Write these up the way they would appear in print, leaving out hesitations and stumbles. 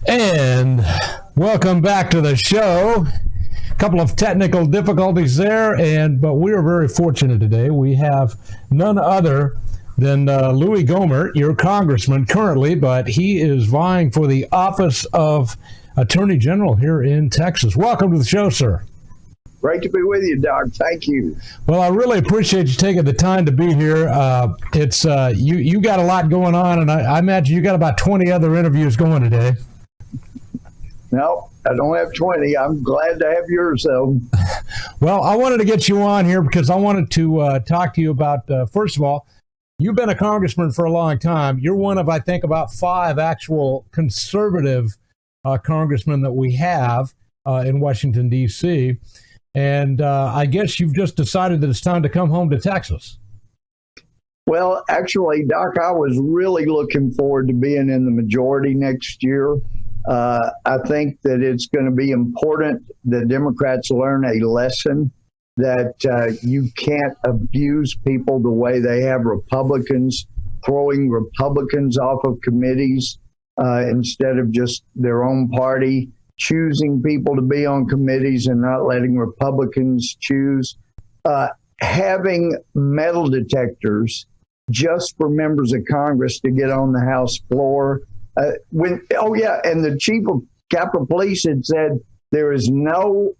And welcome back to the show. A couple of technical difficulties there, but we are very fortunate today. We have none other than Louie Gohmert, your congressman currently, but he is vying for the office of Attorney General here in Texas. Welcome to the show, sir. Great to be with you, Doc. Thank you. Well, I really appreciate you taking the time to be here. It's you got a lot going on, and I imagine you got about 20 other interviews going today. No, I don't have 20. I'm glad to have yours, though. Well, I wanted to get you on here because I wanted to talk to you about, first of all, you've been a congressman for a long time. You're one of, I think, about 5 actual conservative congressmen that we have in Washington, D.C., and I guess you've just decided that it's time to come home to Texas. Well, actually, Doc, I was really looking forward to being in the majority next year. I think that it's going to be important that Democrats learn a lesson that you can't abuse people the way they have Republicans throwing Republicans off of committees instead of just their own party choosing people to be on committees and not letting Republicans choose. Having metal detectors just for members of Congress to get on the House floor. And the chief of Capitol Police had said there is no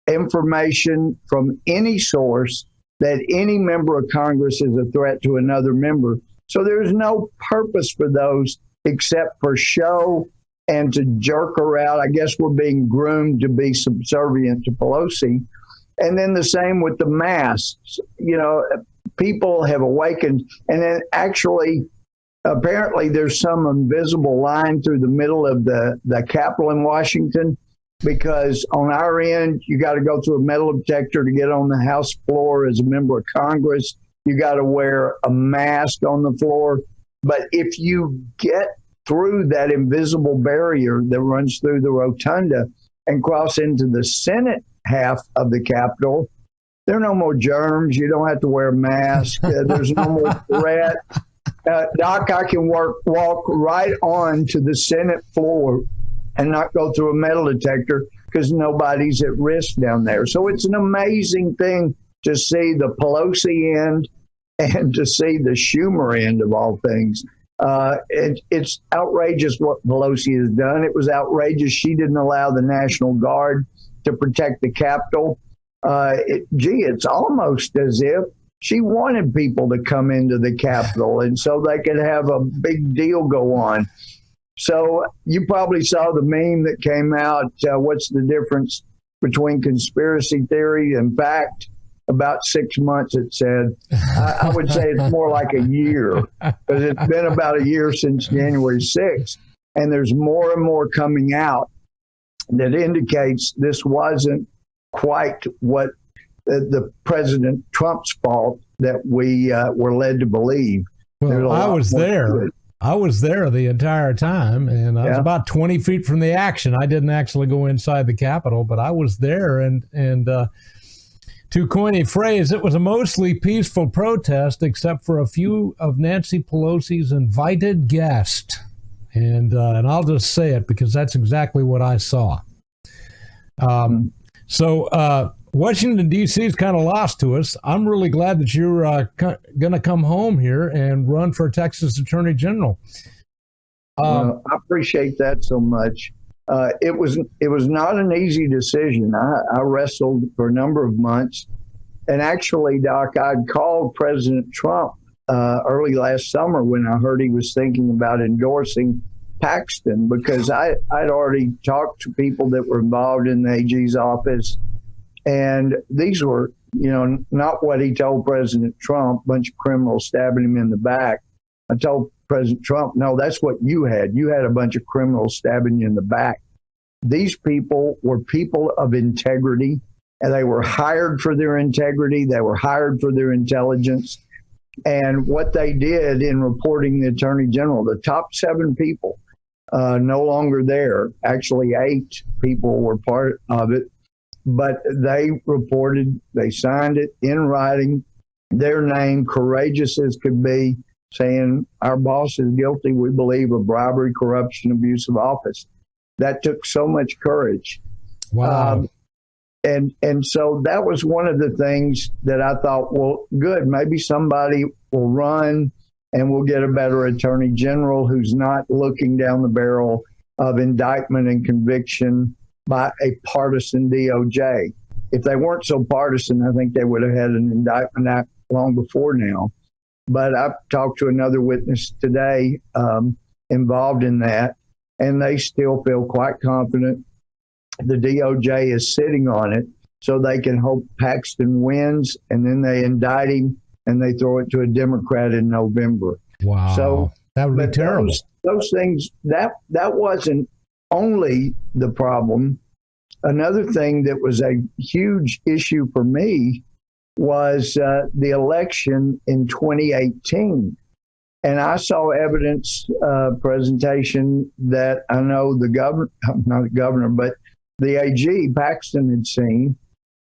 information from any source that any member of Congress is a threat to another member. So there's no purpose for those except for show and to jerk her out. I guess we're being groomed to be subservient to Pelosi. And then the same with the masks. You know, people have awakened. And then actually, apparently there's some invisible line through the middle of the Capitol in Washington, because on our end, you got to go through a metal detector to get on the House floor as a member of Congress. You got to wear a mask on the floor. But if you get through that invisible barrier that runs through the rotunda and cross into the Senate half of the Capitol, there are no more germs. You don't have to wear a mask. There's no more threat. Doc, I can walk right on to the Senate floor and not go through a metal detector because nobody's at risk down there. So it's an amazing thing to see the Pelosi end and to see the Schumer end of all things. It's outrageous what Pelosi has done. It was outrageous she didn't allow the National Guard to protect the Capitol. It's almost as if she wanted people to come into the Capitol and so they could have a big deal go on. So you probably saw the meme that came out. What's the difference between conspiracy theory and fact? About 6 months, it said. I would say it's more like a year, because it's been about a year since January 6th. And there's more and more coming out that indicates this wasn't quite what the President Trump's fault that we were led to believe. Well, I was there. I was there the entire time, and I was about 20 feet from the action. I didn't actually go inside the Capitol, but I was there, and to coin a phrase, it was a mostly peaceful protest, except for a few of Nancy Pelosi's invited guests. And I'll just say it because that's exactly what I saw. So Washington, D.C. is kind of lost to us. I'm really glad that you're going to come home here and run for Texas Attorney General. I appreciate that so much. It was not an easy decision. I wrestled for a number of months. And actually, Doc, I'd called President Trump early last summer when I heard he was thinking about endorsing Paxton, because I'd already talked to people that were involved in the AG's office. And these were, not what he told President Trump, a bunch of criminals stabbing him in the back. I told President Trump, no, that's what you had. You had a bunch of criminals stabbing you in the back. These people were people of integrity, and they were hired for their integrity. They were hired for their intelligence. And what they did in reporting the Attorney General, the top 7 people, no longer there. Actually, 8 people were part of it. But they reported, they signed it in writing, their name, courageous as could be, saying our boss is guilty, we believe, of bribery, corruption, abuse of office. That took so much courage. Wow. And so that was one of the things that I thought, well, good, maybe somebody will run and we'll get a better attorney general who's not looking down the barrel of indictment and conviction by a partisan DOJ. If they weren't so partisan, I think they would have had an indictment act long before now. But I've talked to another witness today involved in that, and they still feel quite confident the DOJ is sitting on it so they can hope Paxton wins, and then they indict him and they throw it to a Democrat in November. Wow. So that would be terrible. Those things, that wasn't only the problem. Another thing that was a huge issue for me was the election in 2018. And I saw evidence presentation that I know the governor, not the governor, but the AG, Paxton, had seen.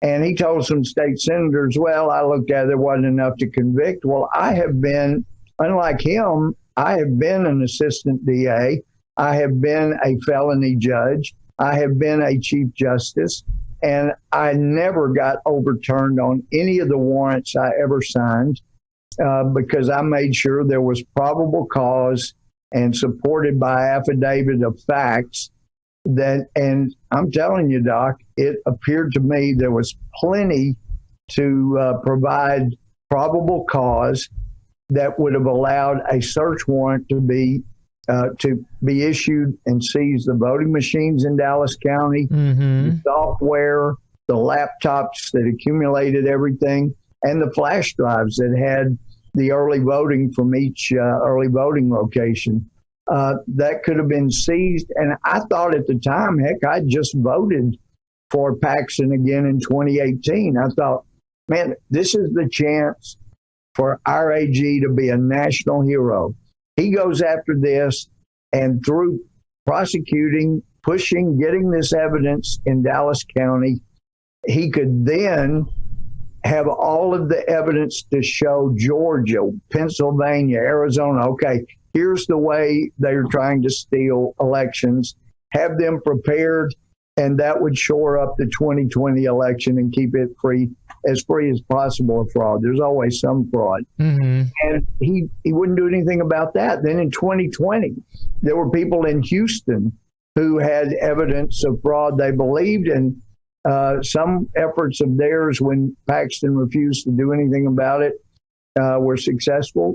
And he told some state senators, well, I looked at it, there wasn't enough to convict. Well, I have been, unlike him, I have been an assistant DA. I have been a felony judge. I have been a chief justice. And I never got overturned on any of the warrants I ever signed because I made sure there was probable cause and supported by affidavit of facts. And I'm telling you, Doc, it appeared to me there was plenty to provide probable cause that would have allowed a search warrant to be issued and seize the voting machines in Dallas County, the software, the laptops that accumulated everything, and the flash drives that had the early voting from each early voting location. That could have been seized. And I thought at the time, heck, I just voted for Paxton again in 2018. I thought, man, this is the chance for our AG to be a national hero. He goes after this, and through prosecuting, pushing, getting this evidence in Dallas County, he could then have all of the evidence to show Georgia, Pennsylvania, Arizona, okay, here's the way they're trying to steal elections, have them prepared, and that would shore up the 2020 election and keep it free as possible of fraud. There's always some fraud. And he wouldn't do anything about that. Then in 2020, there were people in Houston who had evidence of fraud they believed, and some efforts of theirs when Paxton refused to do anything about it were successful.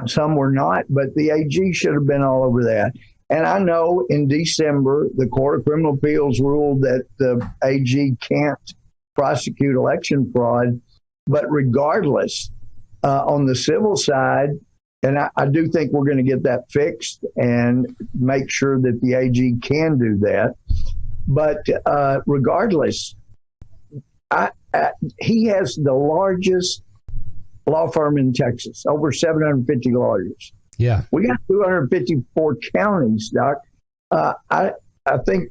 Some were not, but the AG should have been all over that. And I know in December, the Court of Criminal Appeals ruled that the AG can't prosecute election fraud. But regardless, on the civil side, and I do think we're going to get that fixed and make sure that the AG can do that. But regardless, he has the largest law firm in Texas, over 750 lawyers. Yeah. We got 254 counties, Doc. I think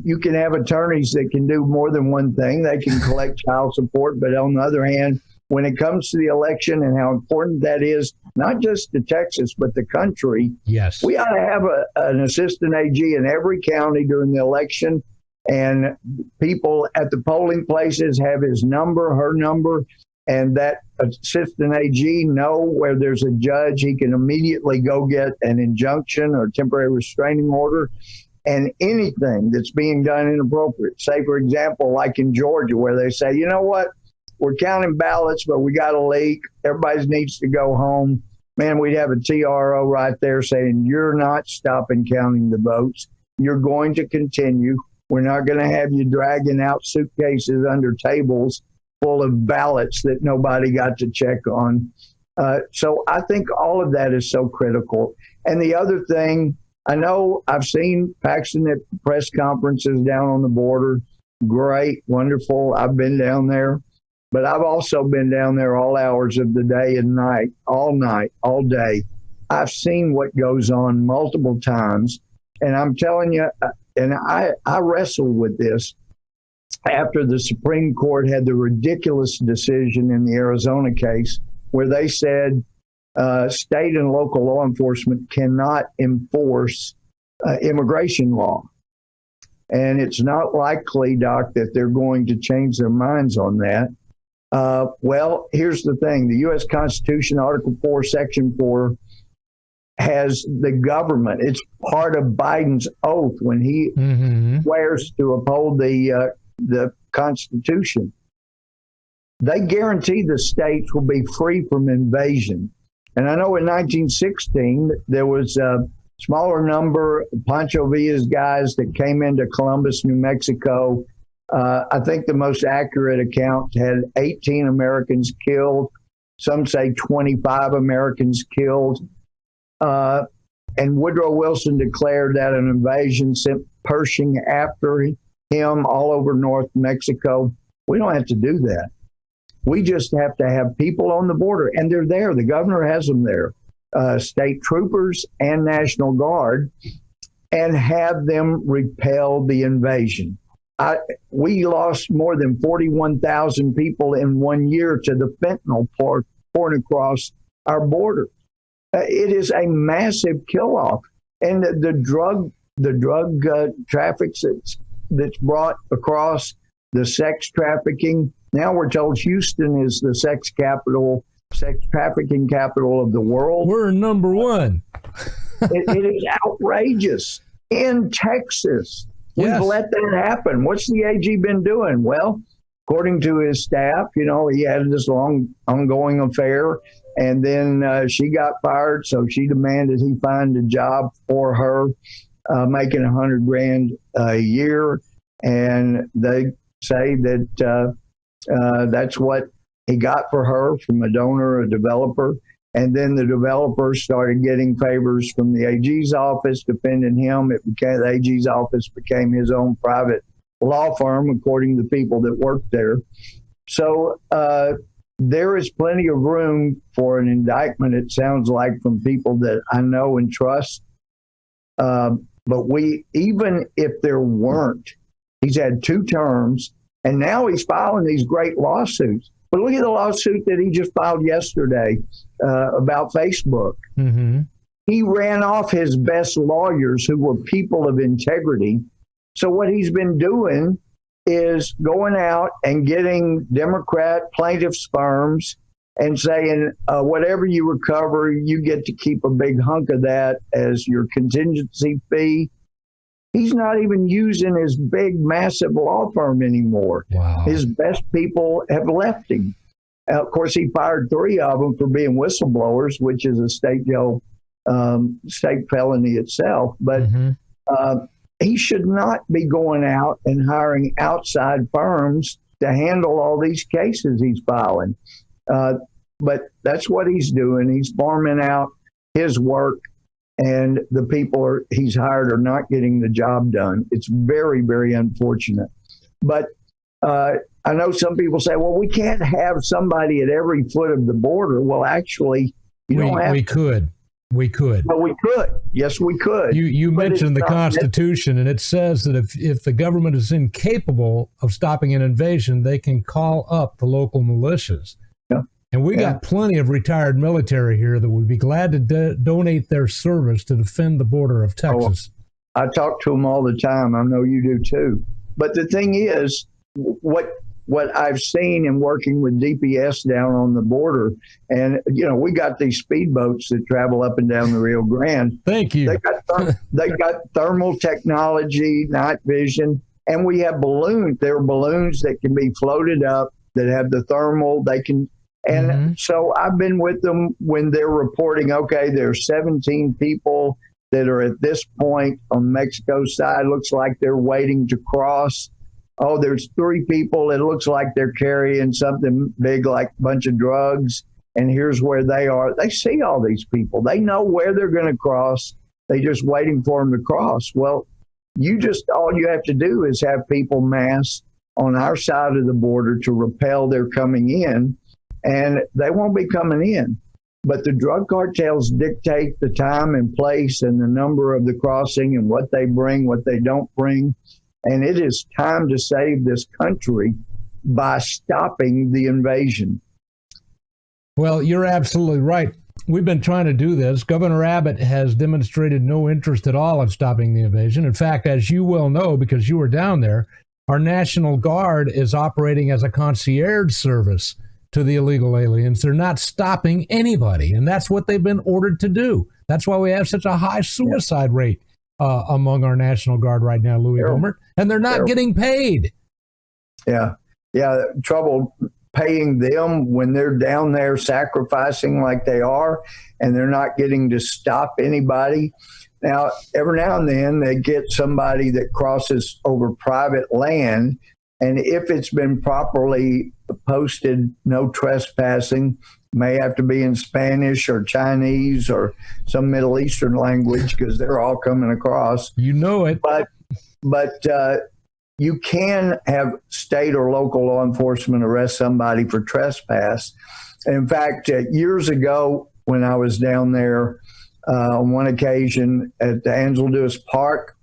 you can have attorneys that can do more than one thing. They can collect child support, but on the other hand, when it comes to the election and how important that is, not just to Texas, but the country, yes, we ought to have an assistant AG in every county during the election, and people at the polling places have his number, her number, and that assistant AG know where there's a judge, he can immediately go get an injunction or temporary restraining order. And anything that's being done inappropriate, say, for example, like in Georgia, where they say, you know what, we're counting ballots, but we got a leak, everybody needs to go home. Man, we'd have a TRO right there saying, you're not stopping counting the votes. You're going to continue. We're not going to have you dragging out suitcases under tables full of ballots that nobody got to check on. So I think all of that is so critical. And the other thing, I know I've seen Paxton at press conferences down on the border. Great, wonderful. I've been down there. But I've also been down there all hours of the day and night, all day. I've seen what goes on multiple times. And I'm telling you, and I wrestled with this after the Supreme Court had the ridiculous decision in the Arizona case where they said state and local law enforcement cannot enforce immigration law. And it's not likely, Doc, that they're going to change their minds on that. Well, here's the thing. The U.S. Constitution, Article 4, Section 4, has the government. It's part of Biden's oath when he swears to uphold the Constitution. They guarantee the states will be free from invasion. And I know in 1916, there was a smaller number, Pancho Villa's guys that came into Columbus, New Mexico. I think the most accurate account had 18 Americans killed. Some say 25 Americans killed. And Woodrow Wilson declared that an invasion sent Pershing after him all over North Mexico. We don't have to do that. We just have to have people on the border, and they're there. The governor has them there, state troopers and National Guard, and have them repel the invasion. We lost more than 41,000 people in 1 year to the fentanyl pouring across our border. It is a massive kill-off. And the drug traffic that's brought across, the sex trafficking. Now we're told Houston is the sex trafficking capital of the world. We're number one. It is outrageous. In Texas, we've let that happen. What's the AG been doing? Well, according to his staff, he had this long ongoing affair, and then she got fired, so she demanded he find a job for her, making $100,000 a year, and they say that that's what he got for her from a donor, a developer. And then the developer started getting favors from the AG's office defending him. The AG's office became his own private law firm, according to the people that worked there. So there is plenty of room for an indictment, it sounds like, from people that I know and trust. But even if there weren't, he's had 2 terms, and now he's filing these great lawsuits. But look at the lawsuit that he just filed yesterday about Facebook. He ran off his best lawyers who were people of integrity. So what he's been doing is going out and getting Democrat plaintiffs' firms and saying, whatever you recover, you get to keep a big hunk of that as your contingency fee. He's not even using his big, massive law firm anymore. Wow. His best people have left him. Of course, he fired 3 of them for being whistleblowers, which is a state felony itself. But he should not be going out and hiring outside firms to handle all these cases he's filing. But that's what he's doing. He's farming out his work, and the people he's hired are not getting the job done. It's very, very unfortunate. But I know some people say, well, we can't have somebody at every foot of the border. Well, actually, we could. Well, we could. Yes, we could. You mentioned the Constitution, and it says that if the government is incapable of stopping an invasion, they can call up the local militias. And we got plenty of retired military here that would be glad to donate their service to defend the border of Texas. I talk to them all the time. I know you do too. But the thing is, what I've seen in working with DPS down on the border, and we got these speedboats that travel up and down the Rio Grande. Thank you. They got thermal technology, night vision, and we have balloons. There are balloons that can be floated up that have the thermal. They can. And so I've been with them when they're reporting, okay, there's 17 people that are at this point on Mexico's side. Looks like they're waiting to cross. Oh, there's 3 people. It looks like they're carrying something big, like a bunch of drugs. And here's where they are. They see all these people. They know where they're going to cross. They're just waiting for them to cross. Well, all you have to do is have people mass on our side of the border to repel their coming in. And they won't be coming in. But the drug cartels dictate the time and place and the number of the crossing and what they bring, what they don't bring. And it is time to save this country by stopping the invasion. Well, you're absolutely right. we've been trying to do this. Governor Abbott has demonstrated no interest at all in stopping the invasion. In fact, as you well know, because you were down there, our National Guard is operating as a concierge service to the illegal aliens. They're not stopping anybody, and that's what they've been ordered to do. That's why we have such a high suicide rate among our National Guard right now, Louie Gohmert, and they're not getting paid. Yeah. Trouble paying them when they're down there sacrificing like they are, and they're not getting to stop anybody. Now, every now and then they get somebody that crosses over private land, and if it's been properly posted, no trespassing, may have to be in Spanish or Chinese or some Middle Eastern language because they're all coming across. You know it. But you can have state or local law enforcement arrest somebody for trespass. And in fact, years ago when I was down there on one occasion at the Angeles Park,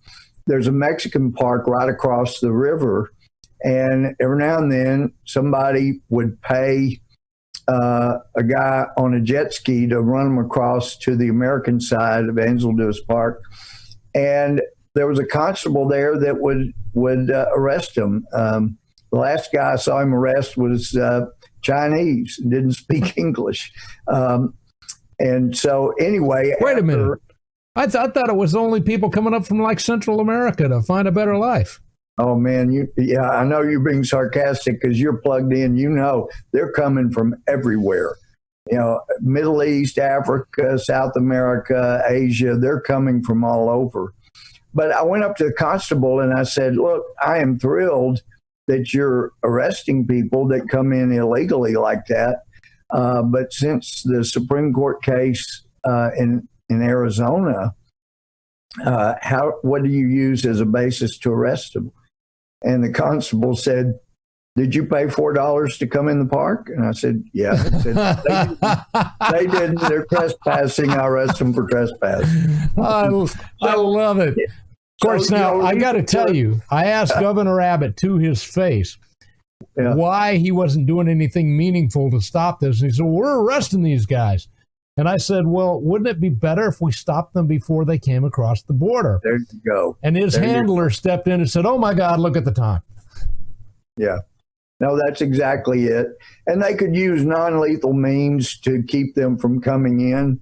there's a Mexican park right across the river. And every now and then somebody would pay a guy on a jet ski to run them across to the American side of Angeles Park. And there was a constable there that would arrest him. The last guy I saw him arrest was Chinese, didn't speak English. And so anyway. Wait a minute. I thought it was only people coming up from like Central America to find a better life. Oh, man, I know you're being sarcastic because you're plugged in. You know, they're coming from everywhere. Middle East, Africa, South America, Asia, they're coming from all over. But I went up to the constable and I said, look, I am thrilled that you're arresting people that come in illegally like that. But since the Supreme Court case in Arizona, what do you use as a basis to arrest them? And the constable said, did you pay $4 to come in the park? And I said, yeah. He said, they didn't. They're trespassing. I arrest them for trespass. I love it. Of course, now, I got to tell you, I asked Governor Abbott to his face why he wasn't doing anything meaningful to stop this. And he said, well, we're arresting these guys. And I said, well, wouldn't it be better if we stopped them before they came across the border? There you go. And his handler stepped in and said, oh, my God, look at the time. Yeah. No, that's exactly it. And they could use non-lethal means to keep them from coming in.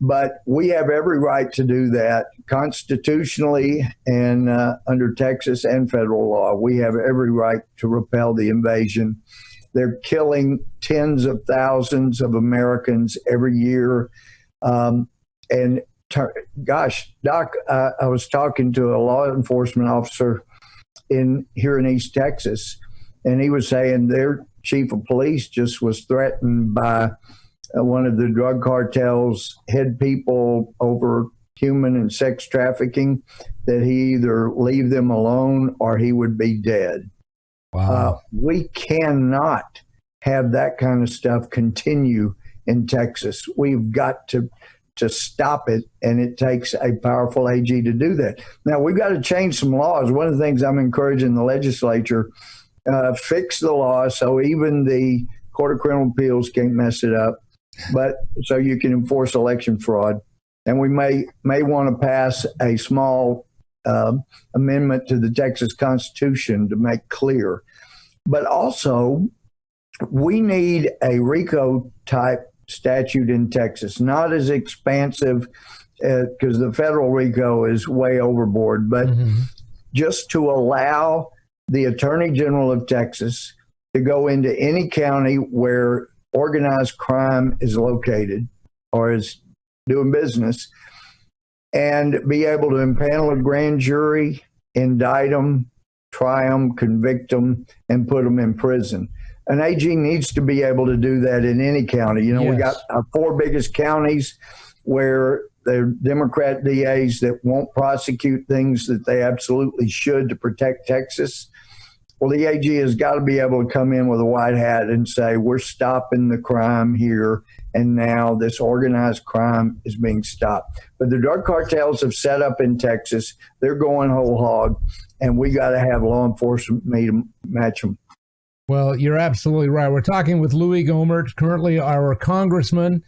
But we have every right to do that constitutionally and under Texas and federal law. We have every right to repel the invasion. They're killing tens of thousands of Americans every year. Gosh, Doc, I was talking to a law enforcement officer here in East Texas, and he was saying their chief of police just was threatened by one of the drug cartels' head people over human and sex trafficking, that he either leave them alone or he would be dead. Wow. We cannot have that kind of stuff continue in Texas. We've got to stop it, and it takes a powerful AG to do that. Now, we've got to change some laws. One of the things I'm encouraging the legislature, fix the law so even the Court of Criminal Appeals can't mess it up, but so you can enforce election fraud. And we may want to pass a small amendment to the Texas Constitution to make clear. But also, we need a RICO type statute in Texas, not as expansive because the federal RICO is way overboard, but just to allow the Attorney General of Texas to go into any county where organized crime is located or is doing business and be able to impanel a grand jury, indict them, try them, convict them, and put them in prison. An AG needs to be able to do that in any county. We got our 4 biggest counties where there are Democrat DAs that won't prosecute things that they absolutely should to protect Texas. Well, the AG has got to be able to come in with a white hat and say, we're stopping the crime here, and now this organized crime is being stopped. But the drug cartels have set up in Texas. They're going whole hog, and we got to have law enforcement match them. Well, you're absolutely right. We're talking with Louie Gohmert, currently our congressman,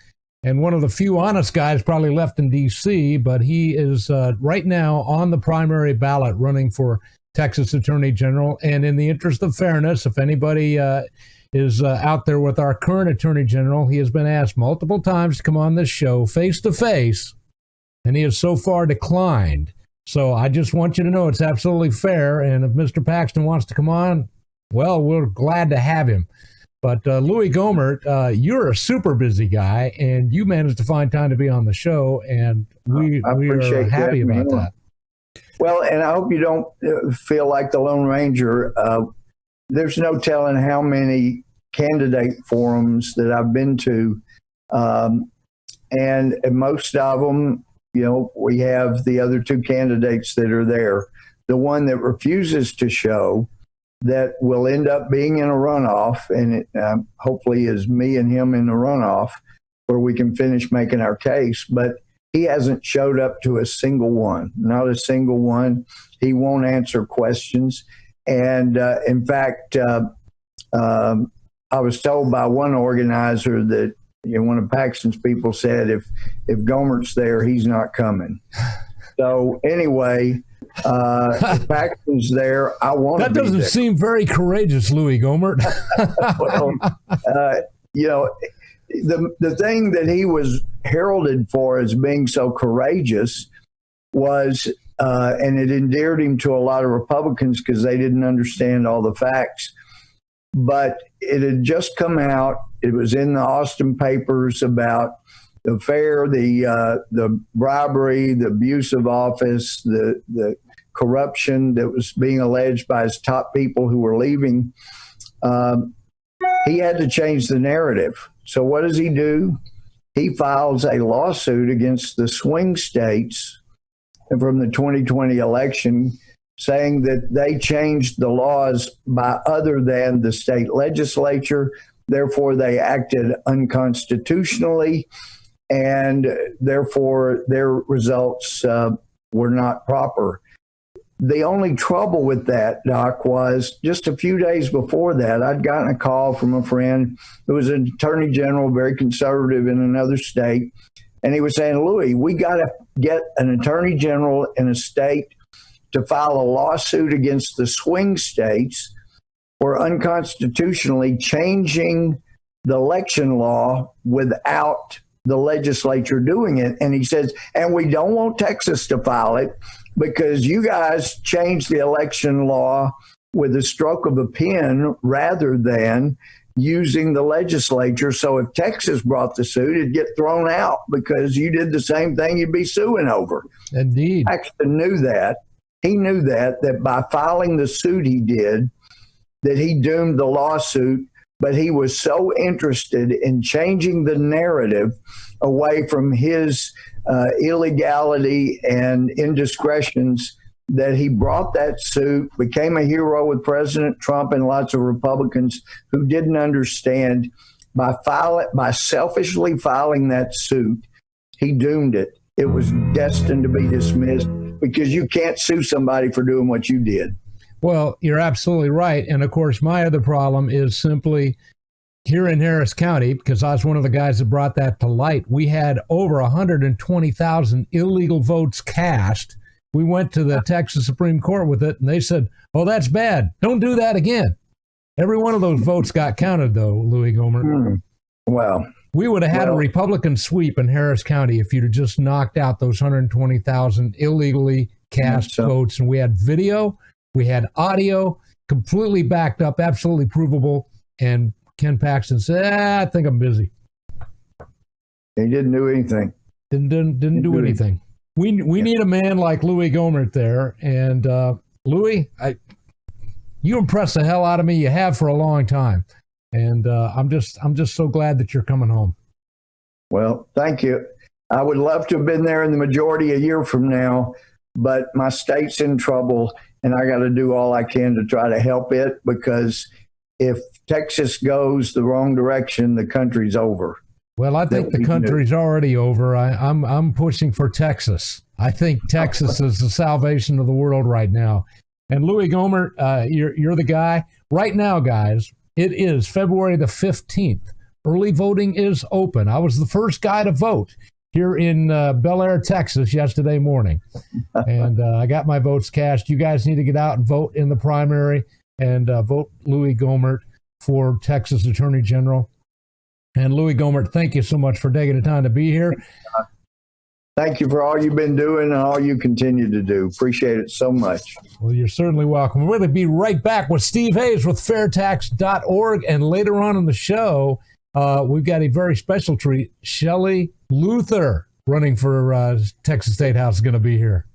and one of the few honest guys probably left in D.C., but he is right now on the primary ballot running for Texas Attorney General. And in the interest of fairness, if anybody is out there with our current Attorney General, he has been asked multiple times to come on this show face to face, and he has so far declined. So I just want you to know it's absolutely fair. And if Mr. Paxton wants to come on, well, we're glad to have him. But Louie Gohmert, you're a super busy guy, and you managed to find time to be on the show, and we are happy about that. Well, and I hope you don't feel like the Lone Ranger. There's no telling how many candidate forums that I've been to, and most of them, we have the other two candidates that are there. The one that refuses to show that will end up being in a runoff, and it hopefully is me and him in the runoff where we can finish making our case. But he hasn't showed up to a single one, not a single one. He won't answer questions. And in fact, I was told by one organizer that one of Paxton's people said, if Gohmert's there, he's not coming. So anyway, if Paxton's there, I want to be there. That doesn't seem very courageous, Louie Gohmert. Well, the thing that he was heralded for as being so courageous was, and it endeared him to a lot of Republicans because they didn't understand all the facts. But it had just come out. It was in the Austin papers about the affair, the bribery, the abuse of office, the corruption that was being alleged by his top people who were leaving. He had to change the narrative. So what does he do? He files a lawsuit against the swing states from the 2020 election, saying that they changed the laws by other than the state legislature. Therefore, they acted unconstitutionally, and therefore their results were not proper. The only trouble with that, Doc, was just a few days before that, I'd gotten a call from a friend who was an attorney general, very conservative in another state. And he was saying, Louie, we got to get an attorney general in a state to file a lawsuit against the swing states for unconstitutionally changing the election law without the legislature doing it. And he says, and we don't want Texas to file it because you guys changed the election law with a stroke of a pen rather than using the legislature. So if Texas brought the suit, it'd get thrown out because you did the same thing you'd be suing over. Indeed. Paxton knew that. He knew that by filing the suit he did, that he doomed the lawsuit, but he was so interested in changing the narrative away from his illegality and indiscretions that he brought that suit, became a hero with President Trump and lots of Republicans who didn't understand. By selfishly filing that suit, he doomed it. It was destined to be dismissed because you can't sue somebody for doing what you did. Well, you're absolutely right. And of course, my other problem is simply here in Harris County, because I was one of the guys that brought that to light, we had over 120,000 illegal votes cast. We went to the Texas Supreme Court with it, and they said, oh, that's bad. Don't do that again. Every one of those votes got counted, though, Louie Gohmert. Well, we would have had a Republican sweep in Harris County if you'd have just knocked out those 120,000 illegally cast votes. And we had video, we had audio, completely backed up, absolutely provable. And Ken Paxton said, I think I'm busy. He didn't do anything. Didn't do anything. We need a man like Louie Gohmert there. And Louie, you impress the hell out of me. You have for a long time. And I'm just so glad that you're coming home. Well, thank you. I would love to have been there in the majority a year from now, but my state's in trouble, and I got to do all I can to try to help it, because if Texas goes the wrong direction, the country's over. Well, I think the country's already over. I'm pushing for Texas. I think Texas is the salvation of the world right now. And Louie Gohmert, you're the guy. Right now, guys, it is February the 15th. Early voting is open. I was the first guy to vote here in Bel Air, Texas yesterday morning. And I got my votes cast. You guys need to get out and vote in the primary and vote Louie Gohmert for Texas Attorney General. And Louie Gohmert, thank you so much for taking the time to be here. Thank you for all you've been doing and all you continue to do. Appreciate it so much. Well, you're certainly welcome. We're going to be right back with Steve Hayes with fairtax.org. And later on in the show, we've got a very special treat. Shelley Luther, running for Texas State House, is going to be here.